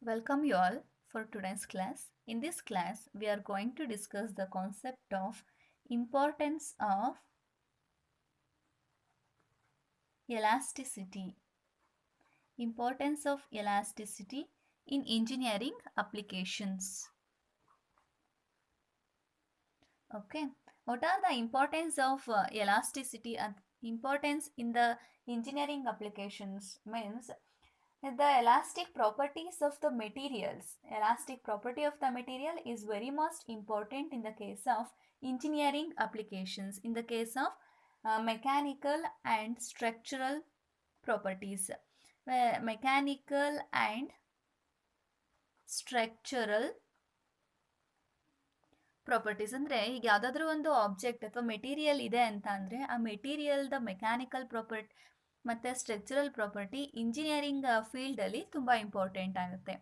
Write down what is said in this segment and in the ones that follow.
Welcome you all for today's class. In this class, we are going to discuss the concept of importance of elasticity. Importance of elasticity in engineering applications. Okay, what are the importance of elasticity and importance in the engineering applications means the elastic properties of the materials. Elastic property of the material is very most important in the case of engineering applications, in the case of mechanical and structural properties. Mechanical and structural properties ಅಂದರೆ ಈಗ ಯಾವುದಾದ್ರೂ ಒಂದು object ಅಥವಾ material ಇದೆ ಅಂತ ಅಂದರೆ ಆ ಮೆಟೀರಿಯಲ್ದ mechanical property ಮತ್ತು ಸ್ಟ್ರಕ್ಚರಲ್ ಪ್ರಾಪರ್ಟಿ ಇಂಜಿನಿಯರಿಂಗ್ ಫೀಲ್ಡಲ್ಲಿ ತುಂಬ ಇಂಪಾರ್ಟೆಂಟ್ ಆಗುತ್ತೆ.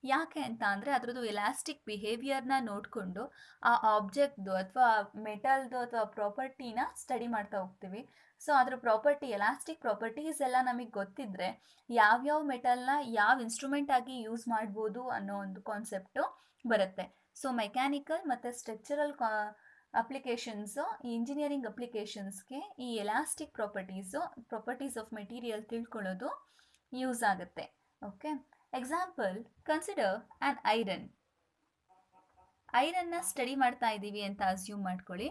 ಯಾಕೆ ಅಂತ ಅಂದರೆ ಅದರದ್ದು ಎಲಾಸ್ಟಿಕ್ ಬಿಹೇವಿಯರ್ನ ನೋಡಿಕೊಂಡು ಆ ಆಬ್ಜೆಕ್ಟ್ದು ಅಥವಾ ಮೆಟಲ್ದು ಅಥವಾ ಪ್ರಾಪರ್ಟಿನ ಸ್ಟಡಿ ಮಾಡ್ತಾ ಹೋಗ್ತೀವಿ. ಸೊ ಅದರ ಪ್ರಾಪರ್ಟಿ ಎಲಾಸ್ಟಿಕ್ ಪ್ರಾಪರ್ಟೀಸ್ ಎಲ್ಲ ನಮಗೆ ಗೊತ್ತಿದ್ದರೆ ಯಾವ್ಯಾವ ಮೆಟಲ್ನ ಯಾವ ಇನ್ಸ್ಟ್ರೂಮೆಂಟ್ ಆಗಿ ಯೂಸ್ ಮಾಡ್ಬೋದು ಅನ್ನೋ ಒಂದು ಕಾನ್ಸೆಪ್ಟು ಬರುತ್ತೆ. ಸೊ ಮೆಕ್ಯಾನಿಕಲ್ ಮತ್ತು ಸ್ಟ್ರಕ್ಚರಲ್ ಅಪ್ಲಿಕೇಶನ್ಸು ಈ ಇಂಜಿನಿಯರಿಂಗ್ ಅಪ್ಲಿಕೇಶನ್ಸ್ಗೆ ಈ ಎಲಾಸ್ಟಿಕ್ ಪ್ರಾಪರ್ಟೀಸ್ ಆಫ್ ಮೆಟೀರಿಯಲ್ ತಿಳ್ಕೊಳ್ಳೋದು ಯೂಸ್ ಆಗುತ್ತೆ. ಓಕೆ, ಎಕ್ಸಾಂಪಲ್ ಕನ್ಸಿಡರ್ ಆ್ಯನ್ ಐರನ್ನ ಸ್ಟಡಿ ಮಾಡ್ತಾ ಇದ್ದೀವಿ ಅಂತ ಅಸ್ಯೂಮ್ ಮಾಡ್ಕೊಳ್ಳಿ.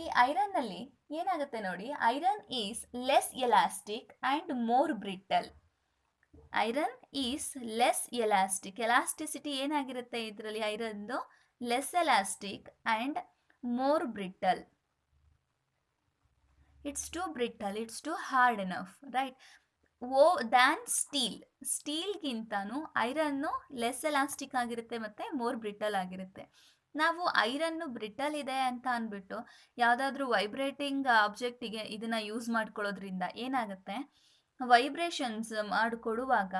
ಈ ಐರನ್ನಲ್ಲಿ ಏನಾಗುತ್ತೆ ನೋಡಿ, iron is less elastic and more brittle. Iron is less elastic, elasticity ಏನಾಗಿರುತ್ತೆ ಇದರಲ್ಲಿ ಐರನ್ದು less elastic and more brittle. It's too brittle, it's too hard enough, right? Than ಸ್ಟೀಲ್ಗಿಂತನೂ ಐರನ್ನು ಲೆಸ್ ಎಲಾಸ್ಟಿಕ್ ಆಗಿರುತ್ತೆ ಮತ್ತು ಮೋರ್ ಬ್ರಿಟಲ್ ಆಗಿರುತ್ತೆ. ನಾವು ಐರನ್ನು ಬ್ರಿಟಲ್ ಇದೆ ಅಂತ ಅಂದ್ಬಿಟ್ಟು ಯಾವುದಾದ್ರೂ ವೈಬ್ರೇಟಿಂಗ್ ಆಬ್ಜೆಕ್ಟಿಗೆ ಇದನ್ನು ಯೂಸ್ ಮಾಡ್ಕೊಳ್ಳೋದ್ರಿಂದ ಏನಾಗುತ್ತೆ, vibrations ಮಾಡಿಕೊಡುವಾಗ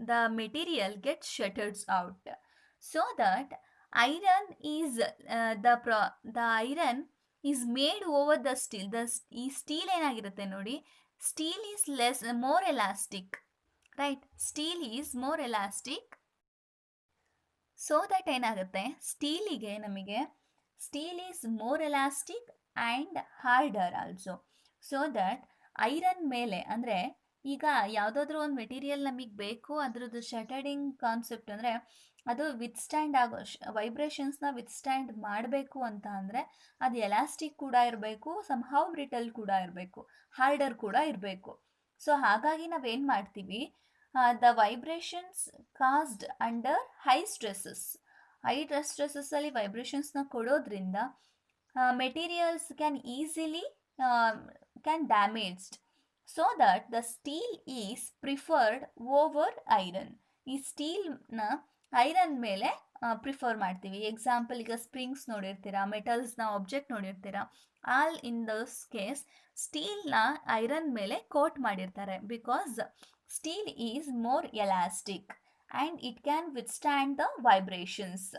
the material gets shattered out, so that iron is the iron is made over the steel. ಈ ಸ್ಟೀಲ್ ಏನಾಗಿರುತ್ತೆ ನೋಡಿ, steel is more elastic, right? Steel is more elastic, so that ಏನಾಗುತ್ತೆ, ಸ್ಟೀಲಿಗೆ ನಮಗೆ steel is more elastic and harder also, so that iron ಮೇಲೆ ಅಂದರೆ ಈಗ ಯಾವುದಾದ್ರೂ ಒಂದು ಮೆಟೀರಿಯಲ್ ನಮಗೆ ಬೇಕು, ಅದರದ್ದು ಶಟರ್ಡಿಂಗ್ ಕಾನ್ಸೆಪ್ಟ್ ಅಂದರೆ ಅದು ವಿತ್ಸ್ಟ್ಯಾಂಡ್ ಆಗೋ ವೈಬ್ರೇಷನ್ಸ್ನ ವಿತ್ಸ್ಟ್ಯಾಂಡ್ ಮಾಡಬೇಕು ಅಂತ ಅಂದರೆ ಅದು ಎಲಾಸ್ಟಿಕ್ ಕೂಡ ಇರಬೇಕು, ಸಮ್ಹೌ ಬ್ರಿಟಲ್ ಕೂಡ ಇರಬೇಕು, ಹಾರ್ಡರ್ ಕೂಡ ಇರಬೇಕು. ಸೊ ಹಾಗಾಗಿ ನಾವೇನು ಮಾಡ್ತೀವಿ, the vibrations caused under high ಸ್ಟ್ರೆಸ್ಸಸ್ಸಲ್ಲಿ ವೈಬ್ರೇಷನ್ಸ್ನ ಕೊಡೋದ್ರಿಂದ materials can easily damaged, so that the steel is preferred over iron. ಈ ಸ್ಟೀಲ್ನ ಐರನ್ ಮೇಲೆ ಪ್ರಿಫರ್ ಮಾಡ್ತೀವಿ. ಎಕ್ಸಾಂಪಲ್ ಈಗ ಸ್ಪ್ರಿಂಗ್ಸ್ ನೋಡಿರ್ತೀರಾ, ಮೆಟಲ್ಸ್ನ ಆಬ್ಜೆಕ್ಟ್ ನೋಡಿರ್ತೀರಾ, ಆಲ್ ಇನ್ ದೋಸ್ ಕೇಸ್ ಸ್ಟೀಲ್ನ ಐರನ್ ಮೇಲೆ ಕೋಟ್ ಮಾಡಿರ್ತಾರೆ, because steel is more elastic and it can withstand the vibrations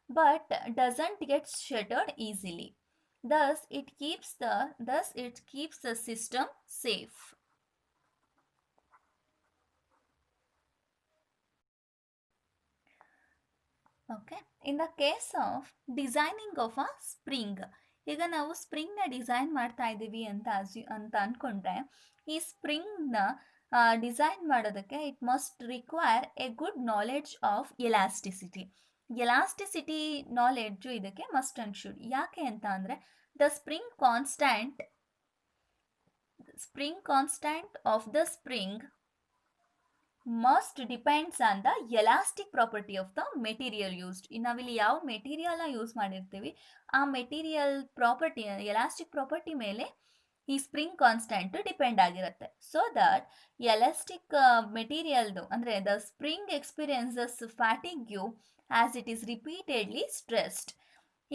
but doesn't get shattered easily. Thus, it keeps the system safe. Okay. In the case of designing of a spring, ಈಗ ನಾವು ಸ್ಪ್ರಿಂಗ್ನ design ಮಾಡ್ತಾ ಇದ್ದೀವಿ ಅಂತ ಅಂದ್ಕೊಂಡ್ರೆ ಈ ಸ್ಪ್ರಿಂಗ್ನ design ಮಾಡೋದಕ್ಕೆ it must require A good knowledge of elasticity knowledge ಇದಕ್ಕೆ must and should. ಯಾಕೆ ಅಂತ ಅಂದರೆ the spring constant of the spring must depends on the elastic property of the material used. ನಾವಿಲ್ಲಿ ಯಾವ ಮೆಟೀರಿಯಲ್ನ ಯೂಸ್ ಮಾಡಿರ್ತೀವಿ ಆ ಮೆಟೀರಿಯಲ್ ಪ್ರಾಪರ್ಟಿ, ಎಲಾಸ್ಟಿಕ್ ಪ್ರಾಪರ್ಟಿ ಮೇಲೆ ಈ ಸ್ಪ್ರಿಂಗ್ ಕಾನ್ಸ್ಟೆಂಟ್ ಡಿಪೆಂಡ್ ಆಗಿರುತ್ತೆ. ಸೊ ದಟ್ ಎಲಾಸ್ಟಿಕ್ ಮೆಟೀರಿಯಲ್ದು ಅಂದರೆ the spring experiences fatigue as it is repeatedly stressed.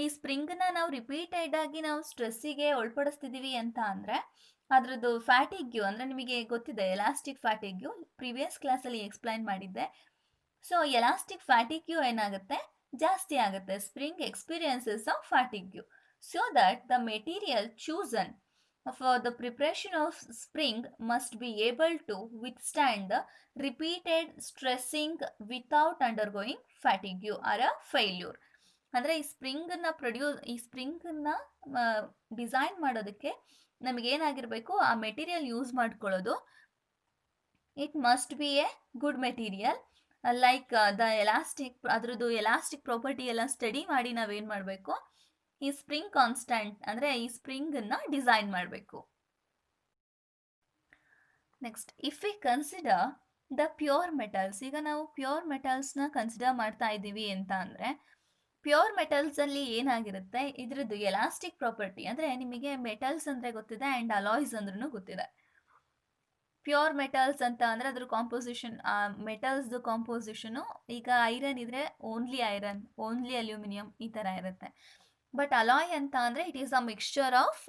ಈ ಸ್ಪ್ರಿಂಗ್ನ ನಾವು ರಿಪೀಟೆಡ್ ಆಗಿ ನಾವು ಸ್ಟ್ರೆಸ್ಸಿಗೆ ಒಳಪಡಿಸ್ತಿದ್ದೀವಿ ಅಂತ ಅಂದರೆ ಅದರದ್ದು ಫ್ಯಾಟಿಗ್ಯೂ ಅಂದರೆ ನಿಮಗೆ ಗೊತ್ತಿದೆ, ಎಲಾಸ್ಟಿಕ್ ಫ್ಯಾಟಿಗ್ಯೂ ಪ್ರಿವಿಯಸ್ ಕ್ಲಾಸಲ್ಲಿ ಎಕ್ಸ್ಪ್ಲೈನ್ ಮಾಡಿದ್ದೆ. ಸೊ ಎಲಾಸ್ಟಿಕ್ ಫ್ಯಾಟಿಗ್ಯೂ ಏನಾಗುತ್ತೆ, ಜಾಸ್ತಿ ಆಗುತ್ತೆ. Spring experiences of fatigue, so that the material chosen for the preparation of spring must be able to withstand the repeated stressing without undergoing fatigue or a failure. ಅಂದರೆ ಈ ಸ್ಪ್ರಿಂಗನ್ನ design ಮಾಡೋದಕ್ಕೆ ನಮಗೇನಾಗಿರಬೇಕು, ಆ material use ಮಾಡ್ಕೊಳ್ಳೋದು it must be A good material. Like the elastic, ಅದ್ರದ್ದು elastic property ಎಲ್ಲ study ಮಾಡಿ ನಾವೇನು ಮಾಡಬೇಕು, ಈ ಸ್ಪ್ರಿಂಗ್ ಕಾನ್ಸ್ಟೆಂಟ್ ಅಂದರೆ ಈ ಸ್ಪ್ರಿಂಗನ್ನು ಡಿಸೈನ್ ಮಾಡಬೇಕು. Next, if we consider the pure metals, ಈಗ ನಾವು ಪ್ಯೂರ್ ಮೆಟಲ್ಸ್ನ ಕನ್ಸಿಡರ್ ಮಾಡ್ತಾ ಇದ್ದೀವಿ ಅಂತ ಅಂದರೆ, ಪ್ಯೂರ್ ಮೆಟಲ್ಸಲ್ಲಿ ಏನಾಗಿರುತ್ತೆ, ಇದ್ರದ್ದು ಎಲಾಸ್ಟಿಕ್ ಪ್ರಾಪರ್ಟಿ ಅಂದರೆ ನಿಮಗೆ ಮೆಟಲ್ಸ್ ಅಂದರೆ ಗೊತ್ತಿದೆ ಆ್ಯಂಡ್ ಅಲಾಯ್ಸ್ ಅಂದ್ರೂ ಗೊತ್ತಿದೆ. ಪ್ಯೂರ್ ಮೆಟಲ್ಸ್ ಅಂತ ಅಂದರೆ ಅದ್ರ ಕಾಂಪೋಸಿಷನ್, ಮೆಟಲ್ಸ್ದು ಕಾಂಪೋಸಿಷನು, ಈಗ ಐರನ್ ಇದ್ರೆ ಓನ್ಲಿ ಐರನ್, ಓನ್ಲಿ ಅಲ್ಯೂಮಿನಿಯಂ ಈ ಥರ ಇರುತ್ತೆ. ಬಟ್ ಅಲಾಯ್ ಅಂತ ಅಂದರೆ it is a mixture of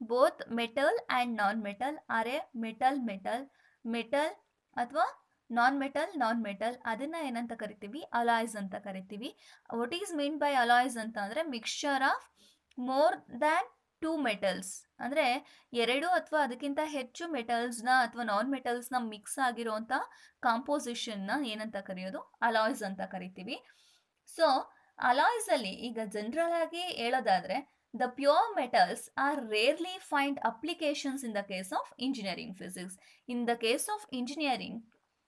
both metal and non metal, or a metal metal metal ಅಥವಾ ನಾನ್ ಮೆಟಲ್, ಅದನ್ನು ಏನಂತ ಕರಿತೀವಿ, ಅಲಾಯ್ಸ್ ಅಂತ ಕರಿತೀವಿ. What is mean by alloys ಅಂತ ಅಂದರೆ mixture of more than 2 metals, ಅಂದರೆ 2 ಅಥವಾ ಅದಕ್ಕಿಂತ ಹೆಚ್ಚು ಮೆಟಲ್ಸ್ನ ಅಥವಾ ನಾನ್ ಮೆಟಲ್ಸ್ನ ಮಿಕ್ಸ್ ಆಗಿರುವಂಥ ಕಾಂಪೋಸಿಷನ್ನ ಏನಂತ ಕರೆಯೋದು, ಅಲಾಯ್ಸ್ ಅಂತ ಕರಿತೀವಿ. ಸೊ ಅಲಾಯ್ಸಲ್ಲಿ ಈಗ ಜನರಲ್ ಆಗಿ ಹೇಳೋದಾದರೆ, the pure metals are rarely find applications in the case of engineering physics. In the case of engineering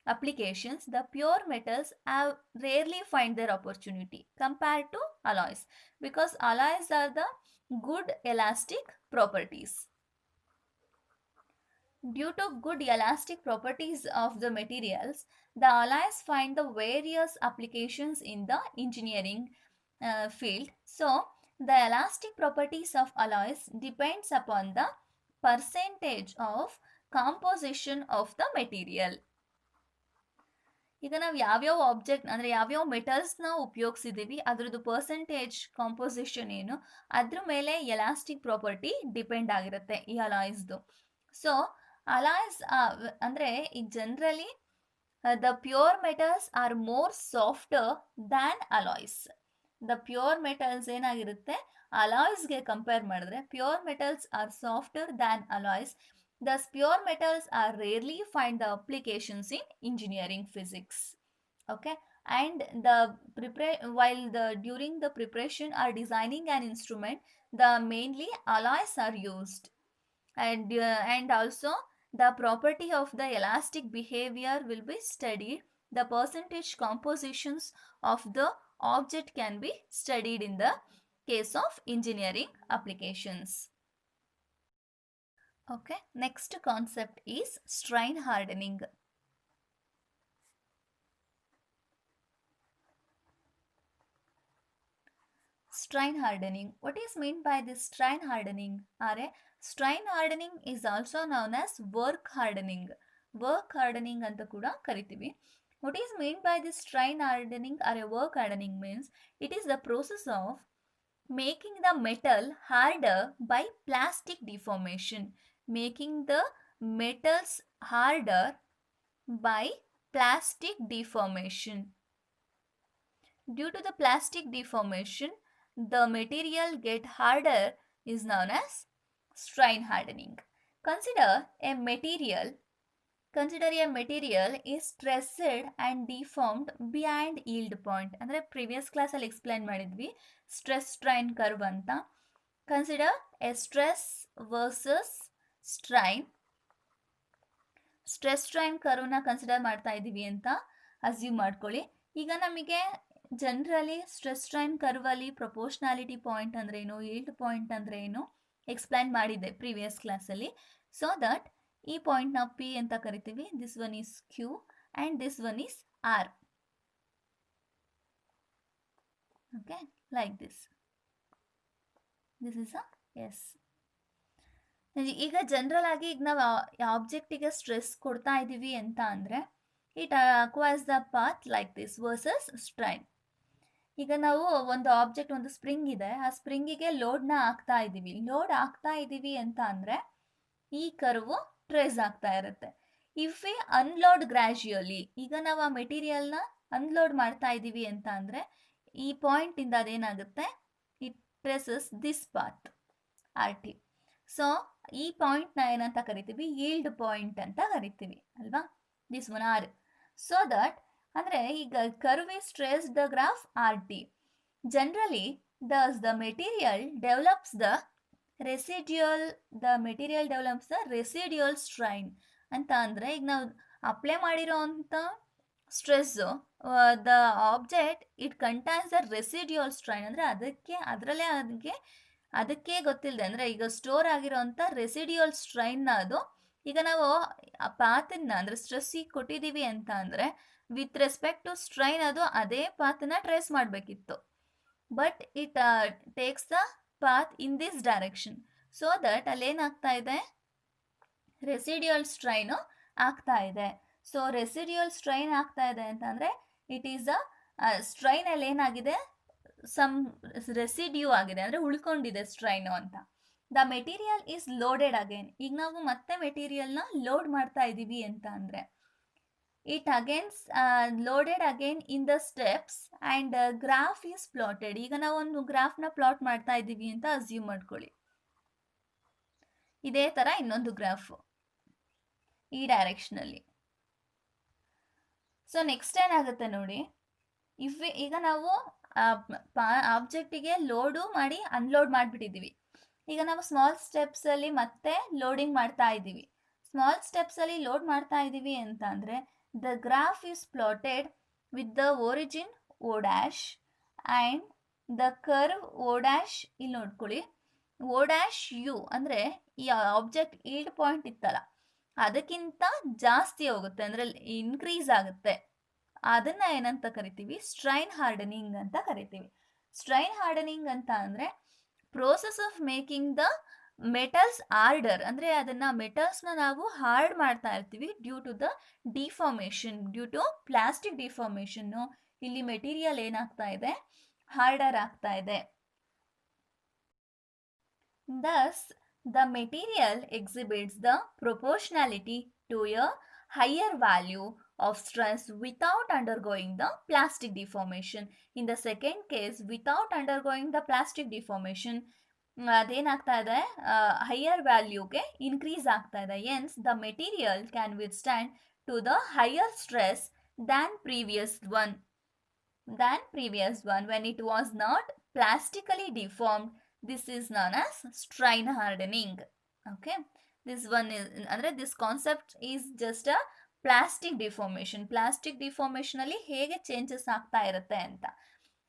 applications, the pure metals have rarely find their opportunity compared to alloys, because alloys are the good elastic properties. Due to good elastic properties of the materials, the alloys find the various applications in the engineering field. So the elastic properties of alloys depends upon the percentage of composition of the material. ಈಗ ನಾವು ಯಾವ್ಯಾವ object ಅಂದರೆ ಯಾವ್ಯಾವ ಮೆಟಲ್ಸ್ನ ಉಪಯೋಗಿಸಿದ್ದೀವಿ, ಅದ್ರದ್ದು percentage composition ಏನು, ಅದ್ರ ಮೇಲೆ elastic property depend ಆಗಿರುತ್ತೆ ಈ ಅಲಾಯ್ಸ್ದು. ಸೊ ಅಲಾಯ್ಸ್ ಅಂದರೆ ಈಗ generally the pure metals are more softer than alloys. The pure metals ಏನಾಗಿರುತ್ತೆ, ಅಲಾಯ್ಸ್ಗೆ ಕಂಪೇರ್ ಮಾಡಿದ್ರೆ pure metals are softer than alloys. Thus, pure metals are rarely find the applications in engineering physics. Okay, and during the preparation or designing an instrument, the mainly alloys are used, and also the property of the elastic behavior will be studied. The percentage compositions of the object can be studied in the case of engineering applications. Okay, next concept is strain hardening. Strain hardening. What is meant by this strain hardening? Strain hardening is also known as work hardening. Work hardening anta kuda karitivi. What is meant by this strain hardening or a work hardening means it is the process of making the metal harder by plastic deformation. Making the metals harder by plastic deformation. Due to the plastic deformation, the material get harder is known as strain hardening. Consider a material is stressed and deformed beyond yield point. ಅಂದರೆ previous class ಅಲ್ಲಿ explain ಮಾಡಿದ್ವಿ stress strain curve ಅಂತ. Consider a stress versus strain ಕರ್ವ್ನ consider ಮಾಡ್ತಾ ಇದ್ದೀವಿ ಅಂತ assume ಮಾಡ್ಕೊಳ್ಳಿ. ಈಗ ನಮಗೆ ಜನರಲಿ ಸ್ಟ್ರೆಸ್ ಸ್ಟ್ರೈನ್ ಕರ್ವಲ್ಲಿ ಪ್ರಪೋರ್ಷನಾಲಿಟಿ ಪಾಯಿಂಟ್ ಅಂದ್ರೆ ಏನು, ಯೀಲ್ಡ್ ಪಾಯಿಂಟ್ ಅಂದ್ರೆ ಏನು ಎಕ್ಸ್ಪ್ಲೈನ್ ಮಾಡಿದ್ದೆ ಪ್ರೀವಿಯಸ್ ಕ್ಲಾಸಲ್ಲಿ. ಸೊ ದಟ್ ಈ ಪಾಯಿಂಟ್ನ ಪಿ ಅಂತ ಕರಿತೀವಿ, this one is Q and this one is R. Okay, like this is a S. ಈಗ ಜನರಲ್ ಆಗಿ ಈಗ ನಾವು ಆಬ್ಜೆಕ್ಟಿಗೆ ಸ್ಟ್ರೆಸ್ ಕೊಡ್ತಾ ಇದ್ದೀವಿ ಅಂತ ಅಂದರೆ it acquires the path like this versus strain. ಈಗ ನಾವು ಒಂದು ಆಬ್ಜೆಕ್ಟ್, ಒಂದು ಸ್ಪ್ರಿಂಗ್ ಇದೆ, ಆ ಸ್ಪ್ರಿಂಗಿಗೆ ಲೋಡ್ ಹಾಕ್ತಾ ಇದ್ದೀವಿ ಅಂತ ಅಂದರೆ ಈ ಕರ್ವು ಟ್ರೇಸ್ ಆಗ್ತಾ ಇರುತ್ತೆ. ಇಫ್ ವಿ ಅನ್ಲೋಡ್ ಗ್ರ್ಯಾಜುಯಲಿ, ಈಗ ನಾವು ಆ ಮೆಟೀರಿಯಲ್ನ ಅನ್ಲೋಡ್ ಮಾಡ್ತಾ ಇದ್ದೀವಿ ಅಂತ ಅಂದರೆ ಈ ಪಾಯಿಂಟಿಂದ ಅದೇನಾಗುತ್ತೆ, it traces this path R T. So ಈ ಪಾಯಿಂಟ್ನ ಏನಂತ ಕರಿತೀವಿ, ಯೀಲ್ಡ್ ಪಾಯಿಂಟ್ ಅಂತ ಕರಿತೀವಿ ಅಲ್ವಾ. This one R. So that ಅಂದರೆ ಈಗ curve is trace the graph R T. Generally the material develops the residual strain ಅಂತ. ಅಂದರೆ ಈಗ ನಾವು ಅಪ್ಲೈ ಮಾಡಿರೋ ಅಂಥ stress the object it contains the residual strain, ಅಂದರೆ ಅದಕ್ಕೆ ಗೊತ್ತಿಲ್ಲದೆ, ಅಂದರೆ ಈಗ ಸ್ಟೋರ್ ಆಗಿರೋಂಥ ರೆಸಿಡ್ಯೂಯಲ್ ಸ್ಟ್ರೈನ್ನ ಅದು ಈಗ ನಾವು ಆ ಪಾತನ್ನ ಅಂದರೆ ಸ್ಟ್ರೆಸ್ಸಿಗೆ ಕೊಟ್ಟಿದ್ದೀವಿ ಅಂತ ಅಂದರೆ ವಿತ್ ರೆಸ್ಪೆಕ್ಟ್ ಟು ಸ್ಟ್ರೈನ್ ಅದು ಅದೇ ಪಾತನ್ನ ಟ್ರೇಸ್ ಮಾಡಬೇಕಿತ್ತು. But it takes the path in this direction. So that ಅಲ್ಲೇನಾಗ್ತಾ ಇದೆ, ರೆಸಿಡ್ಯೂಯಲ್ ಸ್ಟ್ರೈನು ಆಗ್ತಾ ಇದೆ. ಸೊ ರೆಸಿಡ್ಯೂಯಲ್ ಸ್ಟ್ರೈನ್ ಆಗ್ತಾ ಇದೆ ಅಂತಂದರೆ ಇಟ್ ಈಸ್ ಅ ಸ್ಟ್ರೈನಲ್ಲಿ ಏನಾಗಿದೆ, ಸಮ್ ರೆಸಿಡ್ಯೂ ಆಗಿದೆ, ಅಂದರೆ ಉಳ್ಕೊಂಡಿದೆ ಸ್ಟ್ರೈನು ಅಂತ. The material is loaded again. ಈಗ ನಾವು ಮತ್ತೆ ಮೆಟೀರಿಯಲ್ನ ಲೋಡ್ ಮಾಡ್ತಾ ಇದ್ದೀವಿ ಅಂತ ಅಂದರೆ it against loaded again in the steps and graph is plotted. ಈಗ ನಾವು ಒಂದು ಗ್ರಾಫ್ನ ಪ್ಲಾಟ್ ಮಾಡ್ತಾ ಇದ್ದೀವಿ ಅಂತ ಅಸ್ಯೂಮ್ ಮಾಡ್ಕೊಳ್ಳಿ. ಇದೇ ಥರ ಇನ್ನೊಂದು ಗ್ರಾಫು ಈ ಡೈರೆಕ್ಷನಲ್ಲಿ. ಸೊ ನೆಕ್ಸ್ಟ್ ಏನಾಗುತ್ತೆ ನೋಡಿ, ಈಗ ನಾವು ಆಬ್ಜೆಕ್ಟಿಗೆ ಲೋಡು ಮಾಡಿ ಅನ್ಲೋಡ್ ಮಾಡಿಬಿಟ್ಟಿದ್ದೀವಿ. ಈಗ ನಾವು ಸ್ಮಾಲ್ ಸ್ಟೆಪ್ಸಲ್ಲಿ ಮತ್ತೆ ಲೋಡಿಂಗ್ ಮಾಡ್ತಾ ಇದ್ದೀವಿ. ಸ್ಮಾಲ್ ಸ್ಟೆಪ್ಸಲ್ಲಿ ಲೋಡ್ ಮಾಡ್ತಾ ಇದ್ದೀವಿ ಅಂತ ಅಂದರೆ the graph is plotted with the origin O dash and the curve O dash. ಇಲ್ಲಿ ನೋಡ್ಕೊಳ್ಳಿ, ಓ ಡ್ಯಾಶ್ ಯು ಅಂದರೆ ಈ ಆಬ್ಜೆಕ್ಟ್ ಈಲ್ಡ್ ಪಾಯಿಂಟ್ ಇತ್ತಲ್ಲ ಅದಕ್ಕಿಂತ ಜಾಸ್ತಿ ಹೋಗುತ್ತೆ, ಅಂದರೆ ಇನ್ಕ್ರೀಸ್ ಆಗುತ್ತೆ. ಅದನ್ನು ಏನಂತ ಕರಿತೀವಿ, ಸ್ಟ್ರೈನ್ ಹಾರ್ಡನಿಂಗ್ ಅಂತ ಕರಿತೀವಿ. ಸ್ಟ್ರೈನ್ ಹಾರ್ಡನಿಂಗ್ ಅಂತ ಅಂದರೆ process of making the metals harder, ಅಂದರೆ ಅದನ್ನು ಮೆಟಲ್ಸ್ನ ನಾವು ಹಾರ್ಡ್ ಮಾಡ್ತಾ ಇರ್ತೀವಿ due to the deformation, due to plastic ಡಿಫಾರ್ಮೇಷನ್ನು. ಇಲ್ಲಿ ಮೆಟೀರಿಯಲ್ ಏನಾಗ್ತಾ ಇದೆ, ಹಾರ್ಡರ್ ಆಗ್ತಾ ಇದೆ. Thus the material exhibits the proportionality to a higher value of stress without undergoing the plastic deformation. In the second case, without undergoing the plastic deformation, ಅದೇನಾಗ್ತಾ ಇದೆ, higher ವ್ಯಾಲ್ಯೂಗೆ increase ಆಗ್ತಾ ಇದೆ. Hence the material can withstand to the higher stress than previous one when it was not plastically deformed. This is known as strain hardening. Okay, this one is, ಅಂದರೆ this concept is just a plastic deformation. Plastic ಡಿಫಾರ್ಮೇಷನಲ್ಲಿ ಹೇಗೆ changes ಆಗ್ತಾ ಇರುತ್ತೆ ಅಂತ,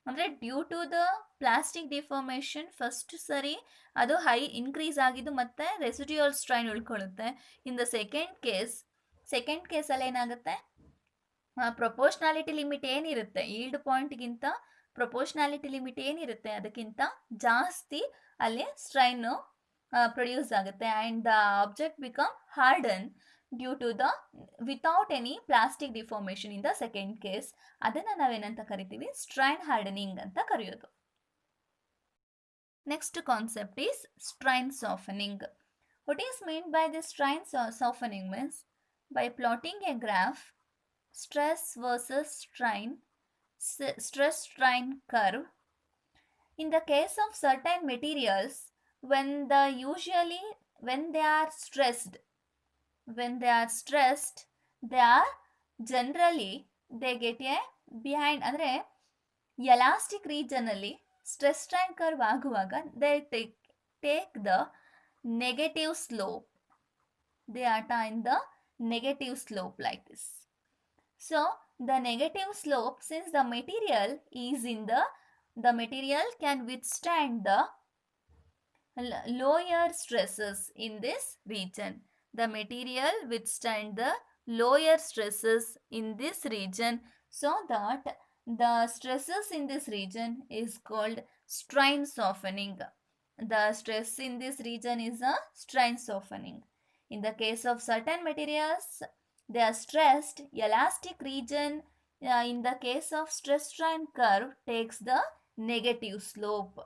ಅಂದರೆ due to the plastic deformation first ಸರಿ ಅದು high increase ಆಗಿದ್ದು ಮತ್ತೆ ರೆಸಿಡ್ಯೂಯಲ್ ಸ್ಟ್ರೈನ್ ಉಳ್ಕೊಳ್ಳುತ್ತೆ. ಇನ್ ದ ಸೆಕೆಂಡ್ ಕೇಸಲ್ಲಿ ಏನಾಗುತ್ತೆ, ಪ್ರೊಪೋರ್ಷನಾಲಿಟಿ ಲಿಮಿಟ್ ಏನಿರುತ್ತೆ, ಈಲ್ಡ್ ಪಾಯಿಂಟ್ಗಿಂತ ಪ್ರೊಪೋರ್ಷನಾಲಿಟಿ ಲಿಮಿಟ್ ಏನಿರುತ್ತೆ ಅದಕ್ಕಿಂತ ಜಾಸ್ತಿ ಅಲ್ಲಿ ಸ್ಟ್ರೈನು ಪ್ರೊಡ್ಯೂಸ್ ಆಗುತ್ತೆ. And the object become harden due to the without any plastic deformation in the second case. ಅದನ್ನು ನಾವೇನಂತ ಕರಿತೀವಿ, ಸ್ಟ್ರೈನ್ ಹಾರ್ಡನಿಂಗ್ ಅಂತ ಕರೆಯೋದು. Next concept is strain softening. What is mean by the strain softening means by plotting a graph stress versus stress strain curve. In the case of certain materials, when they are stressed, they are generally they get a behind, ಅಂದರೆ elastic ರೀಜನಲ್ಲಿ stress strain curve ಆಗುವಾಗ they take the negative slope. They attain the negative slope like this. So the negative slope, since the material can withstand the lower stresses in this region. The material withstand the lower stresses in this region, so that the stresses in this region is called strain softening. The stress in this region is a strain softening. In the case of certain materials, they are stressed, elastic region in the case of stress strain curve takes the negative slope,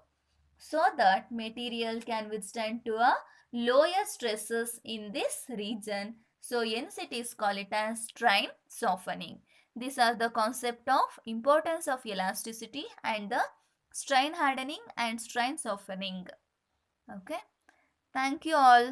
so that material can withstand to a lower stresses in this region. So hence it is called it as strain softening. These are the concept of importance of elasticity and the strain hardening and strain softening. Okay, thank you all.